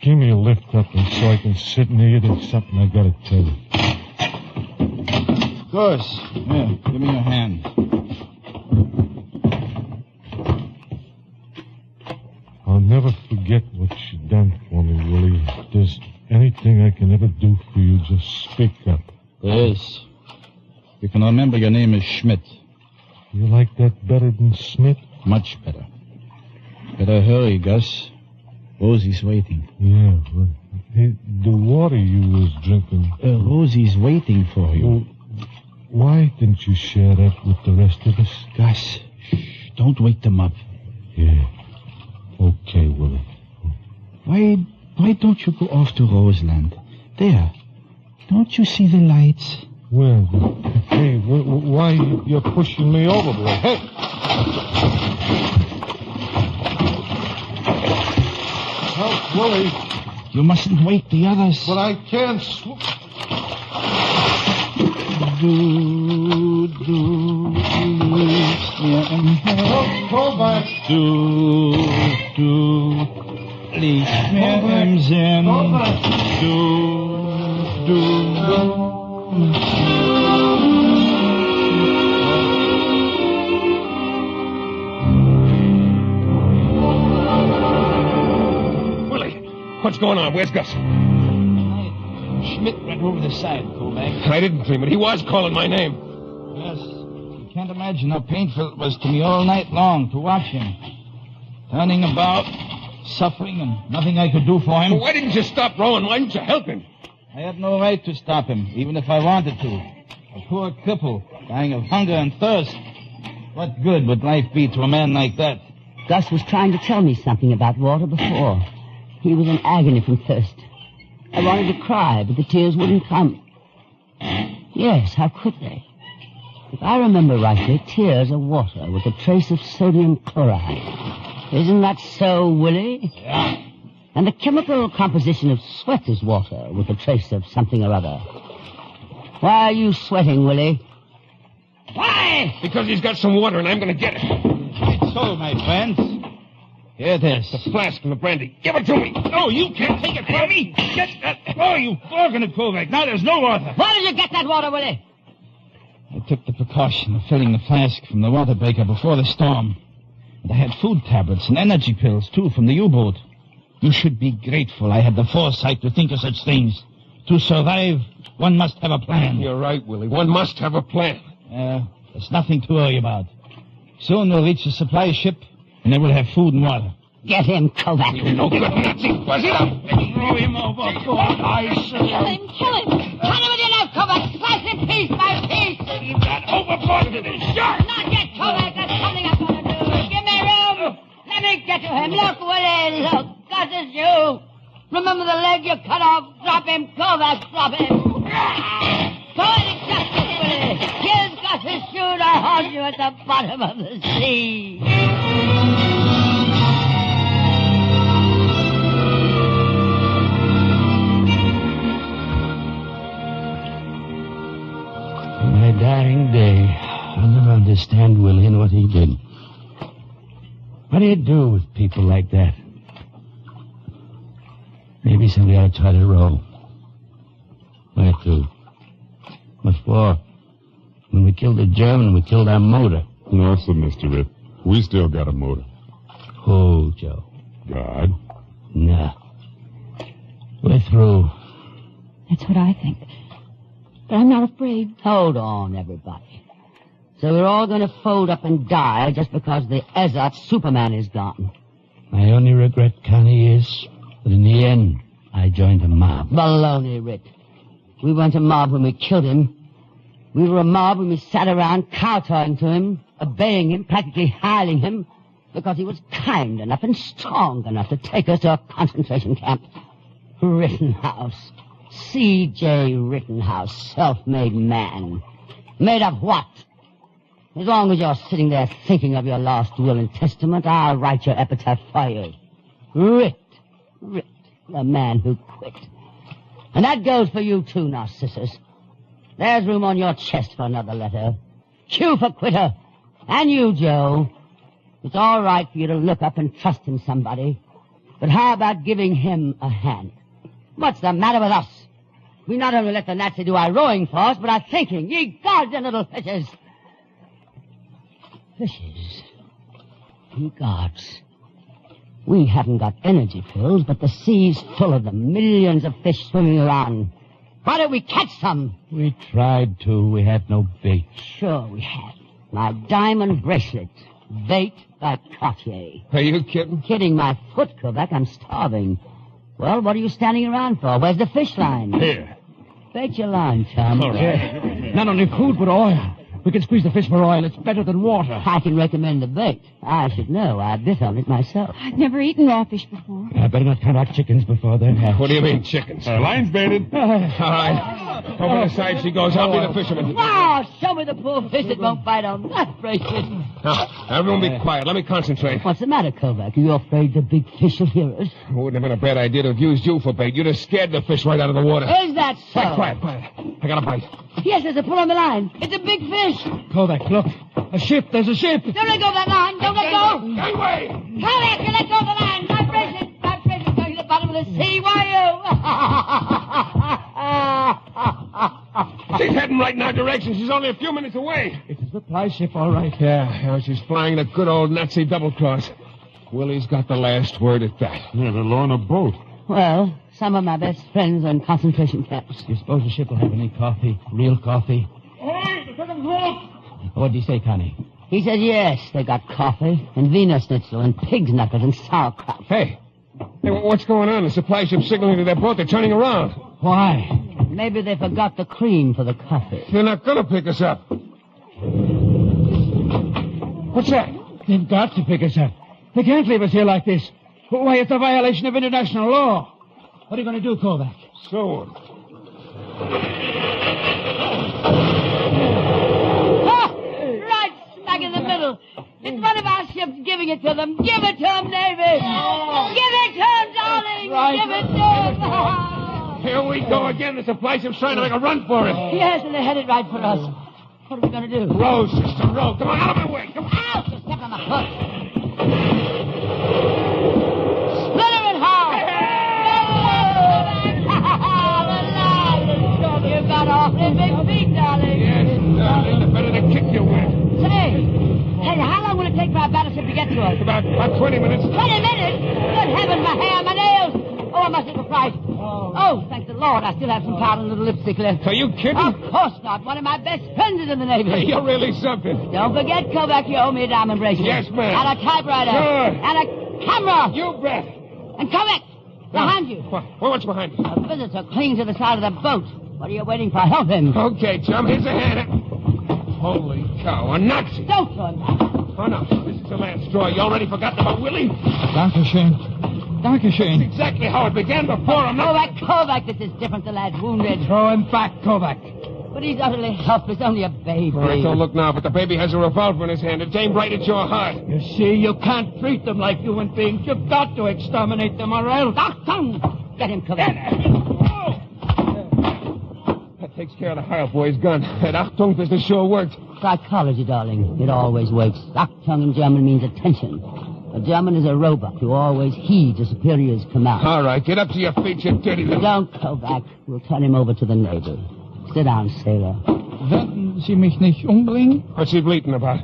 give me a lift up and so I can sit near you. There's something I gotta tell you. Of course. Here, give me your hand. I'll never forget what you done for me, Willie. If there's anything I can ever do for you, just speak up. Yes. You can remember your name is Schmidt. You like that better than Smith? Much better. Better hurry, Gus. Rosie's waiting. Yeah, well, hey, the water you was drinking... Rosie's waiting for you. Well, why didn't you share that with the rest of us? Gus, don't wake them up. Yeah. Okay, Willie. Why don't you go off to Roseland? There. Don't you see the lights? Well, hey, why you're pushing me overboard? Hey! Help, Willie. You mustn't wake the others. But I can't Go back. Licht mir im Sinn. Willie, what's going on? Where's Gus? Schmidt went over the side, Kovac. I didn't dream it. He was calling my name. Yes. You can't imagine how painful it was to me all night long to watch him. Turning about, suffering, and nothing I could do for him. Well, why didn't you stop rowing? Why didn't you help him? I had no right to stop him, even if I wanted to. A poor cripple, dying of hunger and thirst. What good would life be to a man like that? Gus was trying to tell me something about water before. He was in agony from thirst. I wanted to cry, but the tears wouldn't come. Yes, how could they? If I remember rightly, tears are water with a trace of sodium chloride. Isn't that so, Willie? Yeah. And the chemical composition of sweat is water with a trace of something or other. Why are you sweating, Willie? Why? Because he's got some water and I'm going to get it. It's so, my friends. Here it is. The flask and the brandy. Give it to me. No, you can't take it from me. Get that. Oh, you forking Kovac. Now there's no water. Why did you get that water, Willie? I took the precaution of filling the flask from the water breaker before the storm. And I had food tablets and energy pills, too, from the U-boat. You should be grateful I had the foresight to think of such things. To survive, one must have a plan. You're right, Willie. One must have a plan. There's nothing to worry about. Soon we'll reach the supply ship, and then we'll have food and water. Get him, Kovac. You no good Nazi. Buzz it up. Throw him overboard, I say. Kill him! Cut him with your knife, Kovac. Slice him piece by piece. Leave that overboard to the shark. Not yet, Kovac. That's something I'm going to do. Give me room. Let me get to him. Look, Willie, look. Gus, it's you. Remember the leg you cut off? Drop him, Kovac. Drop him. Poetic justice, Willie. Here's Gus's shoe to haunt you at the bottom of the sea. My dying day, I'll never understand Willie and what he did. What do you do with people like that? Maybe somebody ought to try to row. Where to? What for? When we killed the German, we killed our motor. No, sir, Mr. Rip. We still got a motor. Who, Joe? God. No. We're through. That's what I think. But I'm not afraid. Hold on, everybody. So we're all going to fold up and die just because the Ezzard Superman is gone. My only regret, Connie, is that in the end, I joined a mob. Baloney, Rick. We weren't a mob when we killed him. We were a mob when we sat around kowtowing to him, obeying him, practically hiling him, because he was kind enough and strong enough to take us to a concentration camp. Rittenhouse. C.J. Rittenhouse, self-made man. Made of what? As long as you're sitting there thinking of your last will and testament, I'll write your epitaph for you. Rit, the man who quit. And that goes for you too, Narcissus. There's room on your chest for another letter. Q for quitter. And you, Joe. It's all right for you to look up and trust in somebody. But how about giving him a hand? What's the matter with us? We not only let the Nazi do our rowing for us, but our thinking. Ye gods and little fishes. Fishes? Ye gods. We haven't got energy pills, but the sea's full of them. Millions of fish swimming around. Why don't we catch some? We tried to. We had no bait. Sure we had. My diamond bracelet. Bait by Cartier. Are you kidding? Kidding my foot, Kovac. I'm starving. Well, what are you standing around for? Where's the fish line? Here. Bait your line, chum. All right. Not only food, but oil. We can squeeze the fish for oil. It's better than water. I can recommend the bait. I should know. I bit on it myself. I've never eaten raw fish before. I better not count our chickens before they're hatched. What do you mean, chickens? Line's baited. All right. Over the side she goes. I'll be the fisherman. Wow, show me the poor fish that won't bite on that bracelet. Now, everyone be quiet. Let me concentrate. What's the matter, Kovac? Are you afraid the big fish will hear us? It wouldn't have been a bad idea to have used you for bait. You'd have scared the fish right out of the water. Is that so? Quiet. I got a bite. Yes, there's a pull on the line. It's a big fish. Kovac, look. A ship. There's a ship. Don't let go of that line. Don't let go. Gangway! Kovac, you let go of the line. My bracelet going to the bottom of the sea. Why She's heading right in our direction. She's only a few minutes away. It's a supply ship, all right. Yeah, she's flying the good old Nazi double-cross. Willie's got the last word at that. Yeah, they're lowering a boat. Well, some of my best friends are in concentration camps. Do you suppose the ship will have any coffee? Real coffee? Hey, the second floor! What did he say, Connie? He said yes, they got coffee and Wiener Schnitzel and pig's knuckles and sauerkraut. Hey, what's going on? The supply ship's signaling to their boat. They're turning around. Why? Maybe they forgot the cream for the coffee. They're not going to pick us up. What's that? They've got to pick us up. They can't leave us here like this. Why, it's a violation of international law. What are you going to do, Kovac? So. Right smack in the middle. It's one of our ships giving it to them. Give it to them, Navy. Give it to them, darling. Right. Give it to them. Here we go again. The supply ship's trying to make a run for it. Yes, and they're headed right for us. What are we going to do? Row, sister, row. Come on, out of my way. Come on. Ouch! You stepped on my foot. Split her in half. You've got awfully big feet, darling. Yes, darling. The better to kick you with. Say, how long will it take for our battleship to get to us? About 20 minutes. 20 minutes? Good heavens, my hair, my nails. Oh, I must look a fright. Oh, thank the Lord, I still have some powder and a little lipstick left. Are you kidding? Of course not. One of my best friends is in the Navy. Hey, you're really something. Don't forget, Kovac, you owe me a diamond bracelet. Yes, ma'am. And a typewriter. Sure. And a camera. You bet. And Kovac, behind you. What's behind you? A visitor clinging to the side of the boat. What are you waiting for? Help him. Okay, chum, here's a hand. Holy cow, a Nazi. Don't throw him back. Oh, no, this is the last straw. You already forgotten about Willie? Dankeschön. Dankeschön. Exactly how it began before. I'm not... Kovac, this is different. The lad's wounded. Throw him back, Kovac. But he's utterly helpless, only a baby. All right, don't look now, but the baby has a revolver in his hand. It's aimed right at your heart. You see, you can't treat them like human beings. You've got to exterminate them or else. Achtung! Get him, Kovac. That takes care of the higher boy's gun. That Achtung business sure worked. Psychology, darling. It always works. Achtung in German means attention. A German is a robot who always heeds a superior's command. All right, get up to your feet, you dirty little... Don't, Kovac. We'll turn him over to the Navy. Sit down, sailor. Werden Sie mich nicht umbringen? What's he bleating about?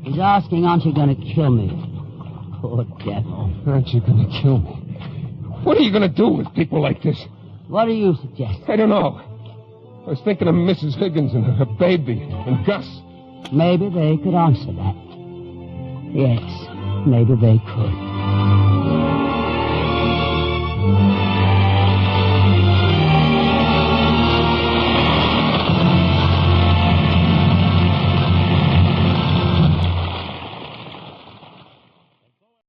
He's asking, aren't you going to kill me? Poor devil. Aren't you going to kill me? What are you going to do with people like this? What do you suggest? I don't know. I was thinking of Mrs. Higgins and her baby and Gus. Maybe they could answer that. Yes, maybe they could.